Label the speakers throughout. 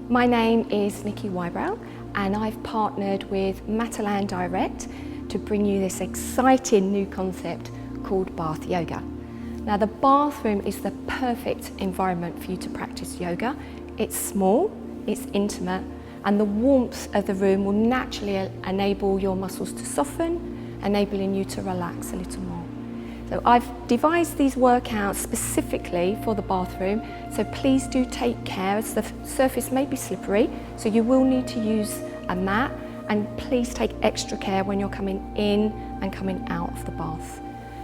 Speaker 1: My name is Niki Wibrow and I've partnered with MatalanDirect to bring you this exciting new concept called bath yoga. Now the bathroom is the perfect environment for you to practice yoga. It's small, it's intimate, and the warmth of the room will naturally enable your muscles to soften, enabling you to relax a little more. So I've devised these workouts specifically for the bathroom, so please do take care as the surface may be slippery, so you will need to use a mat, and please take extra care when you're coming in and coming out of the bath.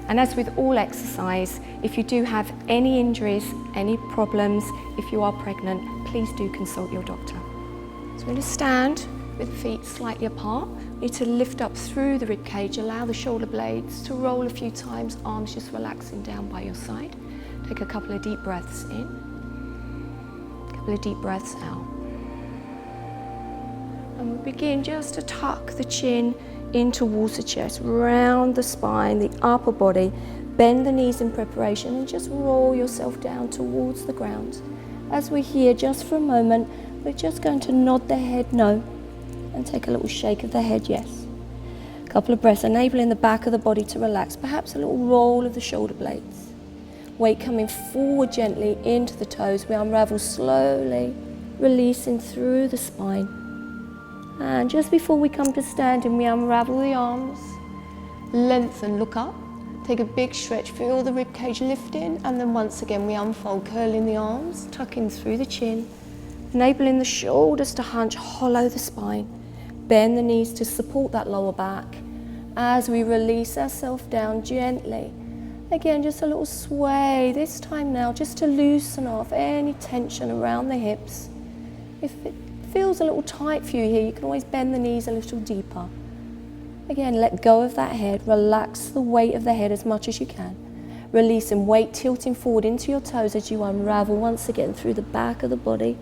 Speaker 1: And as with all exercise, if you do have any injuries, any problems, if you are pregnant, please do consult your doctor. So we're going to stand with the feet slightly apart. You need to lift up through the rib cage, allow the shoulder blades to roll a few times, arms just relaxing down by your side. Take a couple of deep breaths in, a couple of deep breaths out. And we'll begin just to tuck the chin in towards the chest, round the spine, the upper body, bend the knees in preparation and just roll yourself down towards the ground. As we're here just for a moment, we're just going to nod the head no and take a little shake of the head yes. A couple of breaths, enabling the back of the body to relax, perhaps a little roll of the shoulder blades. Weight coming forward gently into the toes. We unravel slowly, releasing through the spine. And just before we come to standing, we unravel the arms, lengthen, look up, take a big stretch, feel the rib cage lifting, and then once again we unfold, curling the arms, tucking through the chin, enabling the shoulders to hunch, hollow the spine, bend the knees to support that lower back as we release ourselves down gently. Again, just a little sway, this time now just to loosen off any tension around the hips. If it feels a little tight for you here, you can always bend the knees a little deeper. Again, let go of that head, relax the weight of the head as much as you can. Releasing weight, tilting forward into your toes as you unravel once again through the back of the body.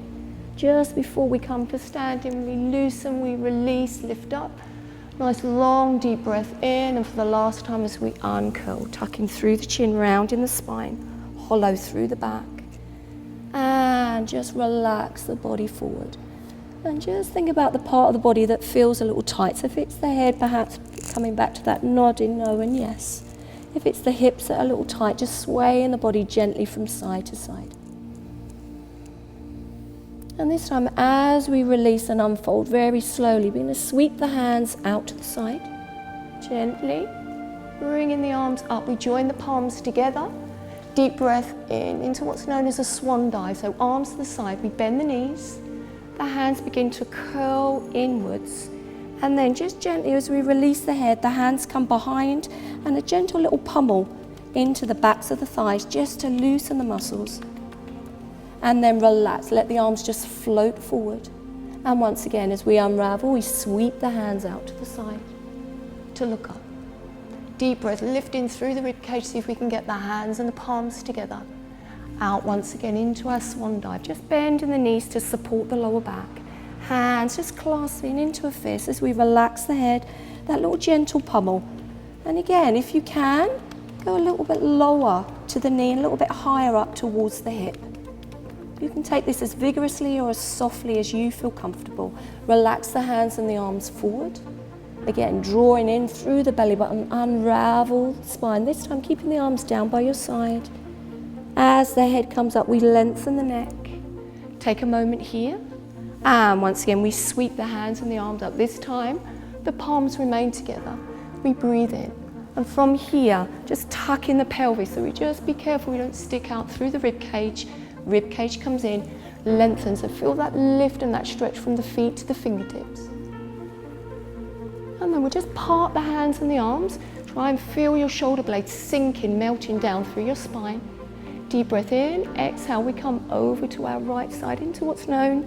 Speaker 1: Just before we come to standing, we loosen, we release, lift up. Nice long deep breath in, and for the last time as we uncurl, tucking through the chin, round in the spine, hollow through the back. And just relax the body forward. And just think about the part of the body that feels a little tight. So if it's the head, perhaps coming back to that nodding no and yes. If it's the hips that are a little tight, just swaying the body gently from side to side. And this time, as we release and unfold very slowly, we're going to sweep the hands out to the side. Gently, bringing the arms up. We join the palms together. Deep breath in, into what's known as a swan dive. So arms to the side, we bend the knees. The hands begin to curl inwards, and then just gently as we release the head, the hands come behind and a gentle little pummel into the backs of the thighs just to loosen the muscles. And then relax, let the arms just float forward. And once again, as we unravel, we sweep the hands out to the side to look up. Deep breath, lifting through the rib cage, see if we can get the hands and the palms together. Out once again into our swan dive, just bending the knees to support the lower back. Hands just clasping into a fist as we relax the head, that little gentle pummel. And again, if you can, go a little bit lower to the knee and a little bit higher up towards the hip. You can take this as vigorously or as softly as you feel comfortable. Relax the hands and the arms forward. Again, drawing in through the belly button, unravel the spine. This time keeping the arms down by your side. As the head comes up, we lengthen the neck. Take a moment here. And once again, we sweep the hands and the arms up. This time, the palms remain together. We breathe in. And from here, just tuck in the pelvis. So we just be careful we don't stick out through the rib cage. Rib cage comes in, lengthens. So feel that lift and that stretch from the feet to the fingertips. And then we'll just part the hands and the arms. Try and feel your shoulder blades sinking, melting down through your spine. Deep breath in, exhale, we come over to our right side into what's known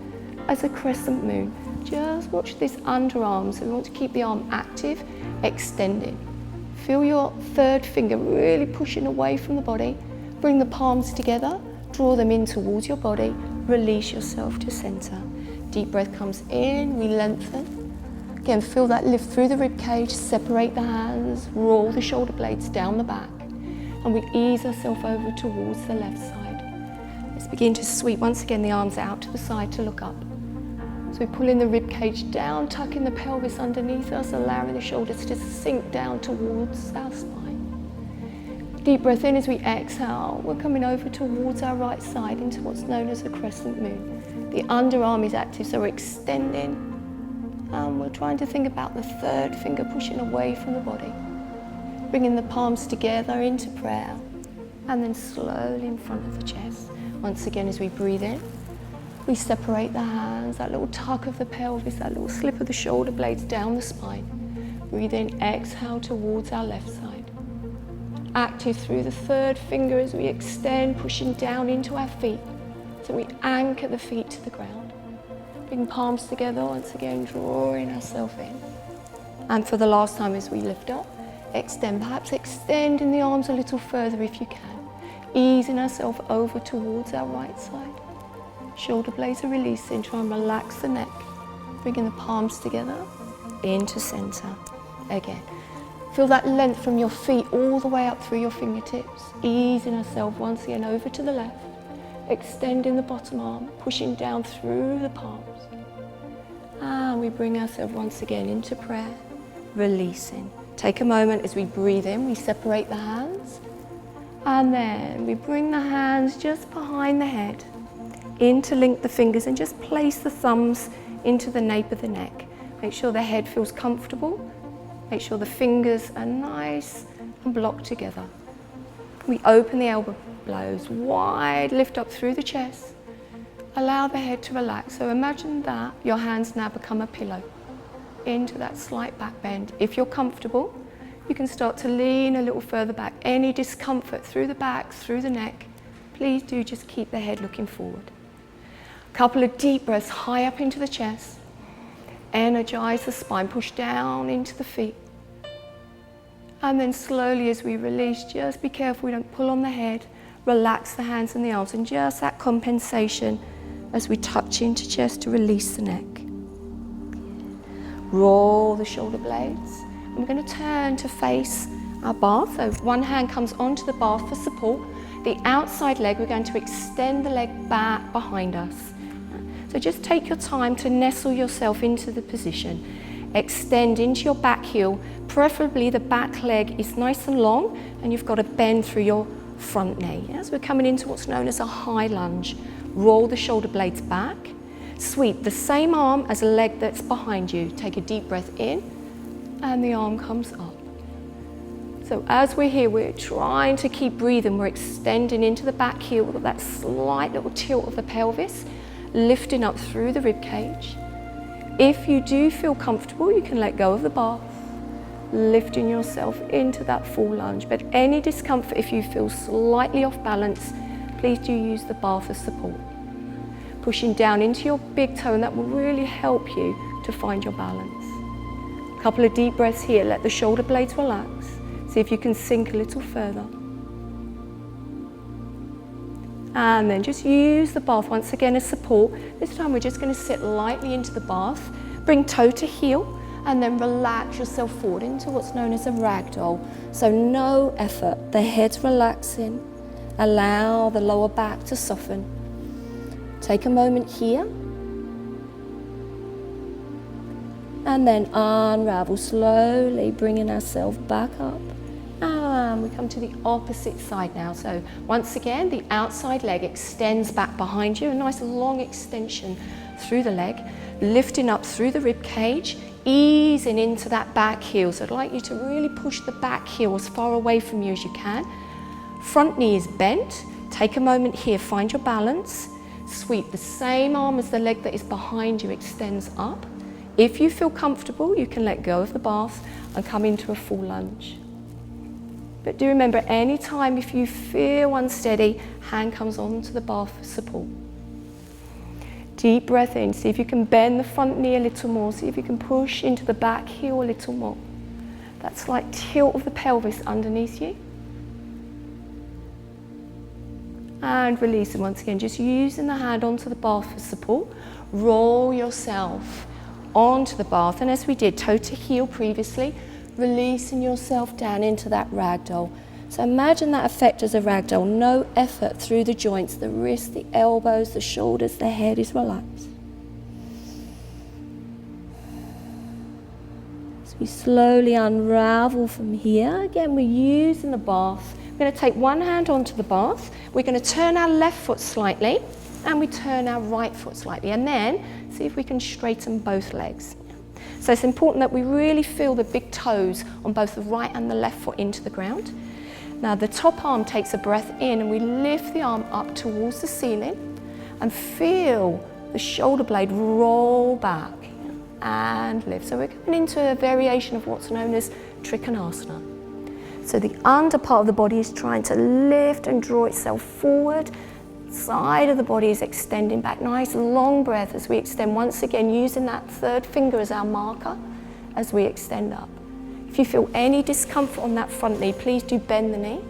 Speaker 1: as a crescent moon. Just watch this underarm, so we want to keep the arm active, extending. Feel your third finger really pushing away from the body. Bring the palms together, draw them in towards your body, release yourself to center. Deep breath comes in, we lengthen. Again, feel that lift through the rib cage, separate the hands, roll the shoulder blades down the back. And we ease ourselves over towards the left side. Let's begin to sweep once again the arms out to the side to look up. So we pull in the rib cage down, tucking the pelvis underneath us, allowing the shoulders to sink down towards our spine. Deep breath in as we exhale. We're coming over towards our right side into what's known as a crescent moon. The underarm is active, so we're extending. And we're trying to think about the third finger pushing away from the body. Bringing the palms together into prayer. And then slowly in front of the chest. Once again, as we breathe in, we separate the hands, that little tuck of the pelvis, that little slip of the shoulder blades down the spine. Breathe in, exhale towards our left side. Active through the third finger as we extend, pushing down into our feet. So we anchor the feet to the ground. Bring palms together, once again drawing ourselves in. And for the last time as we lift up, extend, perhaps extending the arms a little further if you can. Easing ourselves over towards our right side. Shoulder blades are releasing, try and relax the neck. Bringing the palms together, into center. Again, feel that length from your feet all the way up through your fingertips. Easing ourselves once again over to the left. Extending the bottom arm, pushing down through the palms. And we bring ourselves once again into prayer, releasing. Take a moment as we breathe in, we separate the hands. And then we bring the hands just behind the head. Interlink the fingers and just place the thumbs into the nape of the neck. Make sure the head feels comfortable. Make sure the fingers are nice and blocked together. We open the elbow blades wide, lift up through the chest. Allow the head to relax. So imagine that your hands now become a pillow into that slight back bend. If you're comfortable, you can start to lean a little further back. Any discomfort through the back, through the neck, please do just keep the head looking forward. Couple of deep breaths high up into the chest. Energize the spine, push down into the feet. And then slowly as we release, just be careful we don't pull on the head. Relax the hands and the arms, and just that compensation as we touch into chest to release the neck. Roll the shoulder blades. And we're going to turn to face our bath. So one hand comes onto the bath for support. The outside leg, we're going to extend the leg back behind us. So just take your time to nestle yourself into the position. Extend into your back heel. Preferably the back leg is nice and long and you've got to bend through your front knee. As we're coming into what's known as a high lunge. Roll the shoulder blades back. Sweep the same arm as a leg that's behind you. Take a deep breath in and the arm comes up. So as we're here, we're trying to keep breathing. We're extending into the back heel with that slight little tilt of the pelvis. Lifting up through the rib cage. If you do feel comfortable, you can let go of the bath, lifting yourself into that full lunge. But any discomfort, if you feel slightly off balance, please do use the bath as support. Pushing down into your big toe, and that will really help you to find your balance. A couple of deep breaths here, let the shoulder blades relax. See if you can sink a little further. And then just use the bath once again as support. This time we're just going to sit lightly into the bath. Bring toe to heel and then relax yourself forward into what's known as a ragdoll. So no effort, the head's relaxing. Allow the lower back to soften. Take a moment here. And then unravel slowly, bringing ourselves back up. And we come to the opposite side now. So once again, the outside leg extends back behind you. A nice long extension through the leg, lifting up through the rib cage, easing into that back heel. So I'd like you to really push the back heel as far away from you as you can. Front knee is bent. Take a moment here, find your balance. Sweep the same arm as the leg that is behind you extends up. If you feel comfortable, you can let go of the bath and come into a full lunge. But do remember, any time if you feel unsteady, hand comes onto the bath for support. Deep breath in, see if you can bend the front knee a little more, see if you can push into the back heel a little more. That slight tilt of the pelvis underneath you. And release it once again, just using the hand onto the bath for support. Roll yourself onto the bath, and as we did, toe to heel previously, releasing yourself down into that ragdoll. So imagine that effect as a ragdoll, no effort through the joints, the wrists, the elbows, the shoulders, the head is relaxed. As we slowly unravel from here, again we're using the bath. We're going to take one hand onto the bath, we're going to turn our left foot slightly and we turn our right foot slightly, and then see if we can straighten both legs. So it's important that we really feel the big toes on both the right and the left foot into the ground. Now the top arm takes a breath in and we lift the arm up towards the ceiling and feel the shoulder blade roll back and lift. So we're going into a variation of what's known as Trikonasana. So the under part of the body is trying to lift and draw itself forward. Side of the body is extending back. Nice long breath as we extend, once again using that third finger as our marker as we extend up. If you feel any discomfort on that front knee, please do bend the knee.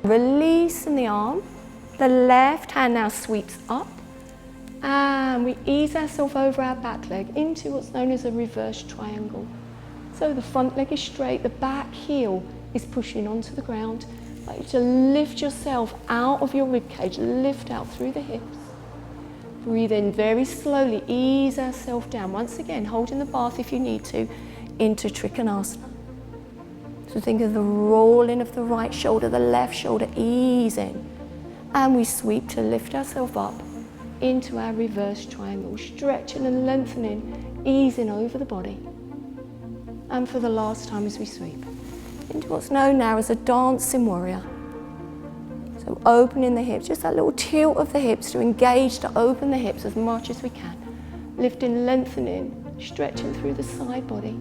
Speaker 1: Releasing the arm. The left hand now sweeps up and we ease ourselves over our back leg into what's known as a reverse triangle. So the front leg is straight, the back heel is pushing onto the ground. I'd like you to lift yourself out of your ribcage, lift out through the hips. Breathe in very slowly, ease ourselves down. Once again, holding the bath if you need to, into Trikonasana. So think of the rolling of the right shoulder, the left shoulder easing. And we sweep to lift ourselves up into our reverse triangle, stretching and lengthening, easing over the body. And for the last time as we sweep, into what's known now as a dancing warrior. So opening the hips, just that little tilt of the hips to engage, to open the hips as much as we can. Lifting, lengthening, stretching through the side body.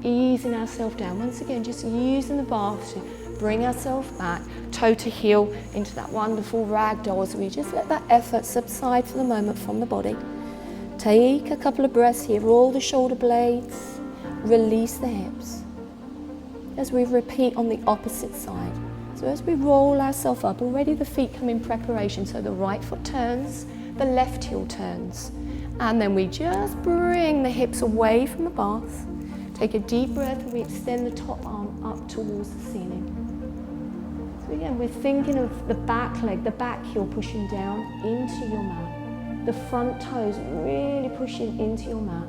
Speaker 1: Easing ourselves down. Once again, just using the bath to bring ourselves back, toe to heel into that wonderful ragdoll as we just let that effort subside for the moment from the body. Take a couple of breaths here, roll the shoulder blades, release the hips. As we repeat on the opposite side. So as we roll ourselves up, already the feet come in preparation. So the right foot turns, the left heel turns. And then we just bring the hips away from the bath. Take a deep breath and we extend the top arm up towards the ceiling. So again, we're thinking of the back leg, the back heel pushing down into your mat. The front toes really pushing into your mat.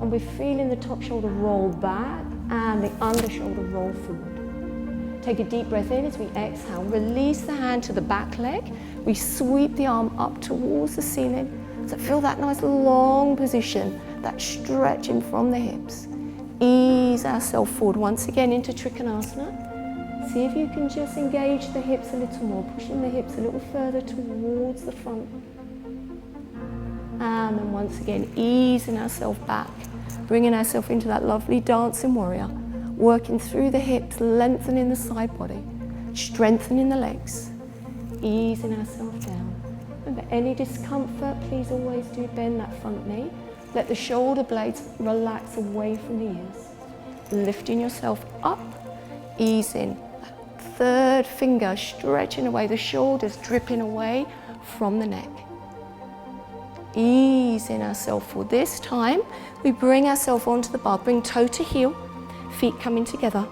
Speaker 1: And we're feeling the top shoulder roll back and the under shoulder roll forward. Take a deep breath in as we exhale. Release the hand to the back leg. We sweep the arm up towards the ceiling. So feel that nice long position, that stretching from the hips. Ease ourselves forward once again into Trikonasana. See if you can just engage the hips a little more, pushing the hips a little further towards the front. And then once again, easing ourselves back, bringing ourselves into that lovely dancing warrior, working through the hips, lengthening the side body, strengthening the legs, easing ourselves down. Remember, any discomfort, please always do bend that front knee. Let the shoulder blades relax away from the ears. Lifting yourself up, easing. That third finger stretching away, the shoulders dripping away from the neck. Easing ourselves forward. This time, we bring ourselves onto the bar, bring toe to heel, feet coming together.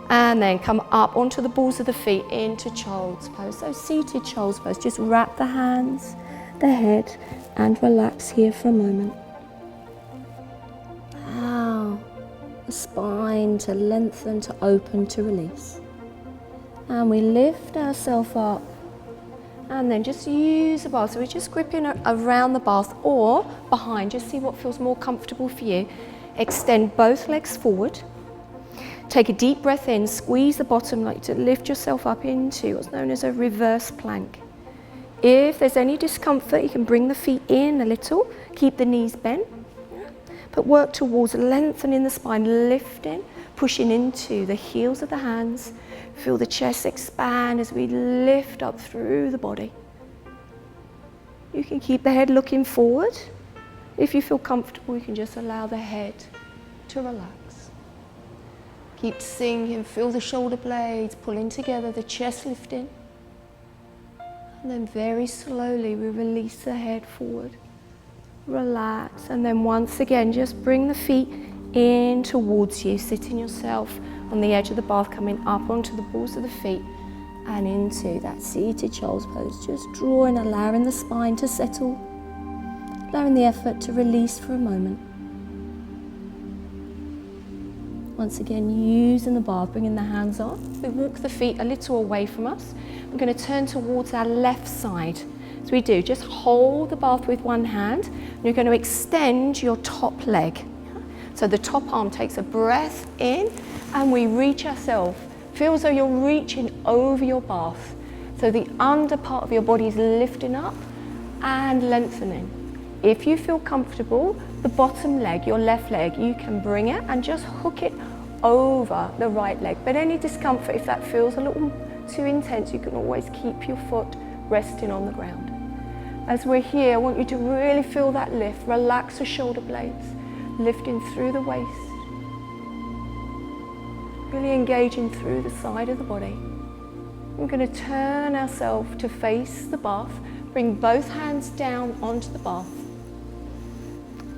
Speaker 1: And then come up onto the balls of the feet into child's pose. So seated child's pose, just wrap the hands, the head, and relax here for a moment. Allow the spine to lengthen, to open, to release. And we lift ourselves up. And then just use the bath. So we're just gripping around the bath or behind. Just see what feels more comfortable for you. Extend both legs forward. Take a deep breath in, squeeze the bottom like to lift yourself up into what's known as a reverse plank. If there's any discomfort, you can bring the feet in a little, keep the knees bent, but work towards lengthening the spine, lifting, pushing into the heels of the hands. Feel the chest expand as we lift up through the body. You can keep the head looking forward. If you feel comfortable, you can just allow the head to relax. Keep sinking, feel the shoulder blades pulling together, the chest lifting. And then very slowly we release the head forward. Relax, and then once again just bring the feet in towards you, sitting yourself on the edge of the bath, coming up onto the balls of the feet and into that seated child's pose. Just drawing, allowing the spine to settle, allowing the effort to release for a moment. Once again, using the bath, bringing the hands on. We walk the feet a little away from us. We're going to turn towards our left side. So we do, just hold the bath with one hand. And you're going to extend your top leg. So the top arm takes a breath in and we reach ourselves. Feel as though you're reaching over your bath. So the under part of your body is lifting up and lengthening. If you feel comfortable, the bottom leg, your left leg, you can bring it and just hook it over the right leg. But any discomfort, if that feels a little too intense, you can always keep your foot resting on the ground. As we're here, I want you to really feel that lift. Relax the shoulder blades, lifting through the waist. Really engaging through the side of the body. We're going to turn ourselves to face the bath. Bring both hands down onto the bath.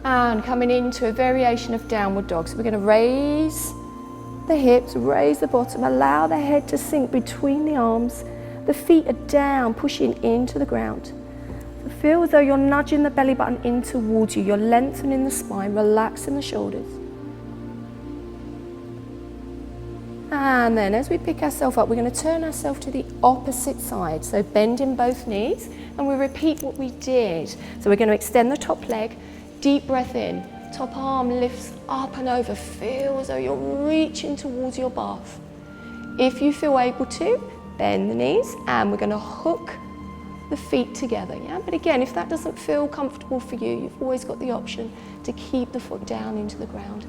Speaker 1: And coming into a variation of downward dog. So we're going to raise the hips, raise the bottom, allow the head to sink between the arms. The feet are down, pushing into the ground. So feel as though you're nudging the belly button in towards you. You're lengthening the spine, relaxing the shoulders. And then as we pick ourselves up, we're going to turn ourselves to the opposite side. So bending both knees, and we repeat what we did. So we're going to extend the top leg, deep breath in, top arm lifts up and over. Feel as though you're reaching towards your bath. If you feel able to, bend the knees, and we're going to hook the feet together. Yeah? But again, if that doesn't feel comfortable for you, you've always got the option to keep the foot down into the ground.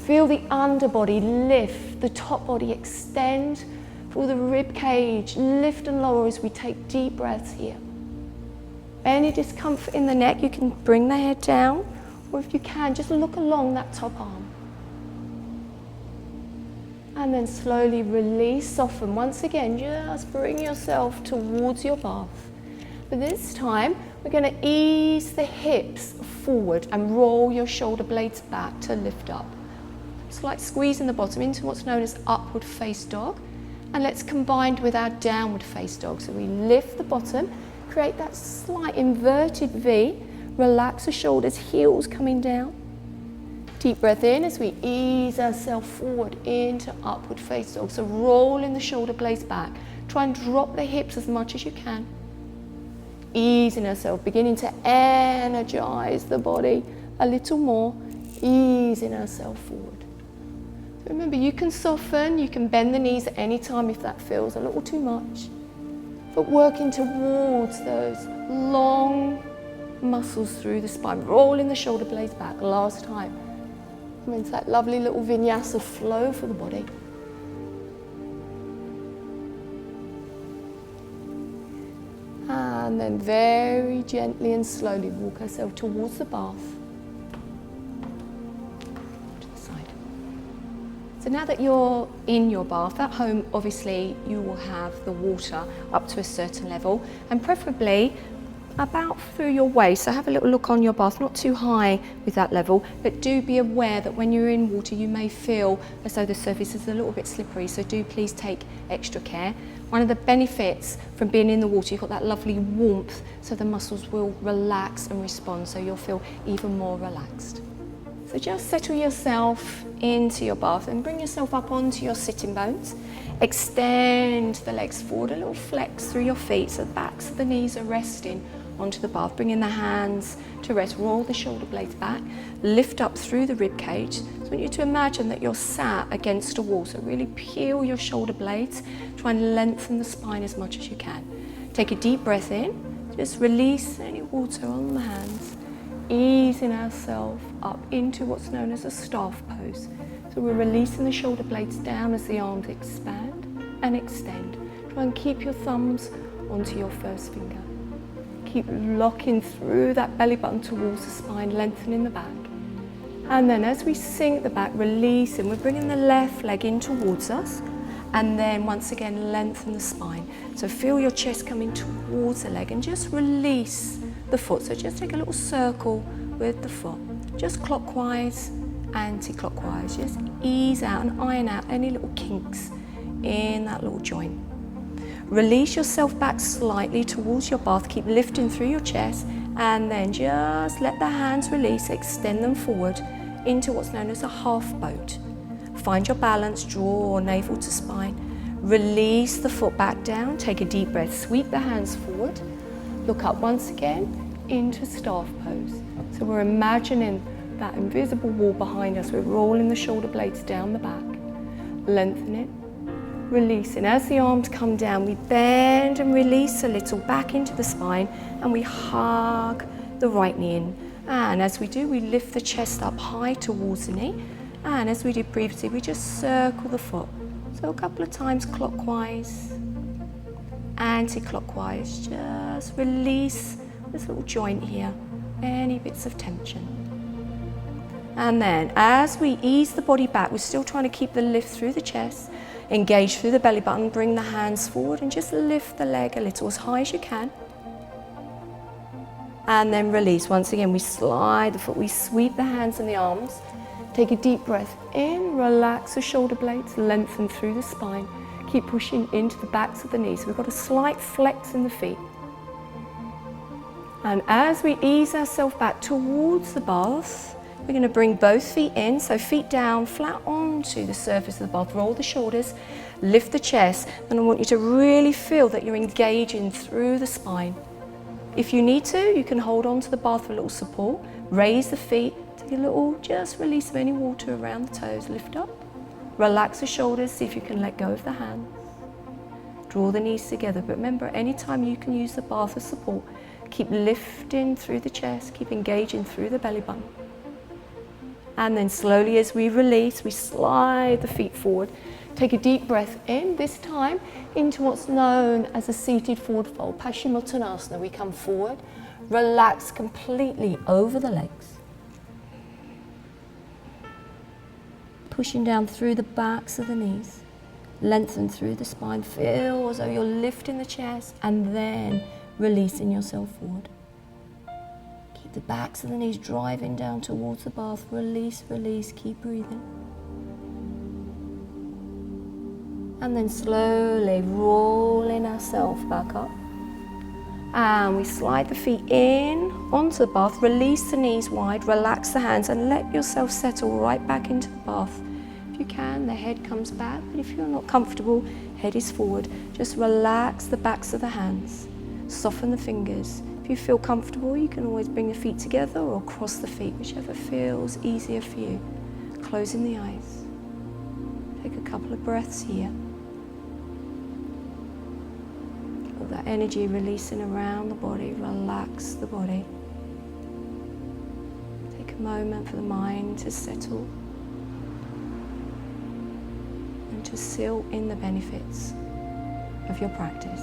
Speaker 1: Feel the underbody lift, the top body extend. Feel the rib cage lift and lower as we take deep breaths here. Any discomfort in the neck, you can bring the head down, or if you can, just look along that top arm. And then slowly release, soften. Once again, just bring yourself towards your bath. But this time, we're going to ease the hips forward and roll your shoulder blades back to lift up. It's like squeezing the bottom into what's known as upward face dog. And let's combine with our downward face dog. So we lift the bottom, create that slight inverted V, relax the shoulders, heels coming down. Deep breath in as we ease ourselves forward into upward face dog. So rolling the shoulder blades back. Try and drop the hips as much as you can. Easing ourselves, beginning to energize the body a little more, easing ourselves forward. Remember, you can soften, you can bend the knees at any time if that feels a little too much. But working towards those long muscles through the spine, rolling the shoulder blades back. Last time. Come into that lovely little vinyasa flow for the body. And then very gently and slowly walk ourselves towards the bath. So now that you're in your bath, at home obviously you will have the water up to a certain level and preferably about through your waist. So have a little look on your bath, not too high with that level, but do be aware that when you're in water you may feel as though the surface is a little bit slippery, so do please take extra care. One of the benefits from being in the water, you've got that lovely warmth, so the muscles will relax and respond, so you'll feel even more relaxed. So just settle yourself into your bath and bring yourself up onto your sitting bones. Extend the legs forward, a little flex through your feet so the backs of the knees are resting onto the bath. Bringing the hands to rest, roll the shoulder blades back, lift up through the rib cage. So I want you to imagine that you're sat against a wall, so really peel your shoulder blades, try and lengthen the spine as much as you can. Take a deep breath in, just release any water on the hands. Easing ourselves up into what's known as a staff pose. So we're releasing the shoulder blades down as the arms expand and extend. Try and keep your thumbs onto your first finger. Keep locking through that belly button towards the spine, lengthening the back. And then as we sink the back, releasing, we're bringing the left leg in towards us. And then once again, lengthen the spine. So feel your chest coming towards the leg and just release the foot. So just take a little circle with the foot, just clockwise, anti-clockwise. Just ease out and iron out any little kinks in that little joint. Release yourself back slightly towards your bath. Keep lifting through your chest and then just let the hands release, extend them forward into what's known as a half boat. find your balance, draw navel to spine. Release the foot back down, take a deep breath, sweep the hands forward, look up once again into staff pose. So we're imagining that invisible wall behind us, we're rolling the shoulder blades down the back, lengthening, releasing. As the arms come down, we bend and release a little back into the spine, and we hug the right knee in. And as we do, we lift the chest up high towards the knee, and as we did previously, we just circle the foot. So a couple of times clockwise, anti-clockwise, just release this little joint here, any bits of tension. And then as we ease the body back, we're still trying to keep the lift through the chest, engage through the belly button, bring the hands forward and just lift the leg a little as high as you can. And then release. Once again, we slide the foot, we sweep the hands and the arms. Take a deep breath in, relax the shoulder blades, lengthen through the spine. Keep pushing into the backs of the knees. We've got a slight flex in the feet. And as we ease ourselves back towards the bath, we're going to bring both feet in, so feet down, flat onto the surface of the bath. Roll the shoulders, lift the chest, and I want you to really feel that you're engaging through the spine. If you need to, you can hold on to the bath for a little support. Raise the feet, take a little, just release any water around the toes, lift up. Relax the shoulders, see if you can let go of the hands. Draw the knees together, but remember, anytime you can use the bath as support, keep lifting through the chest, keep engaging through the belly button. And then slowly as we release, we slide the feet forward. Take a deep breath in, this time into what's known as a seated forward fold, Paschimottanasana. We come forward, relax completely over the legs. Pushing down through the backs of the knees, lengthen through the spine, feel as though you're lifting the chest and then releasing yourself forward. Keep the backs of the knees driving down towards the bath, release, release, keep breathing. And then slowly rolling ourselves back up. And we slide the feet in onto the bath, release the knees wide, relax the hands and let yourself settle right back into the bath. If you can, the head comes back, but if you're not comfortable, head is forward. Just relax the backs of the hands, soften the fingers. If you feel comfortable, you can always bring the feet together or cross the feet, whichever feels easier for you. Closing the eyes. Take a couple of breaths here. All that energy releasing around the body, relax the body. Take a moment for the mind to settle and to seal in the benefits of your practice.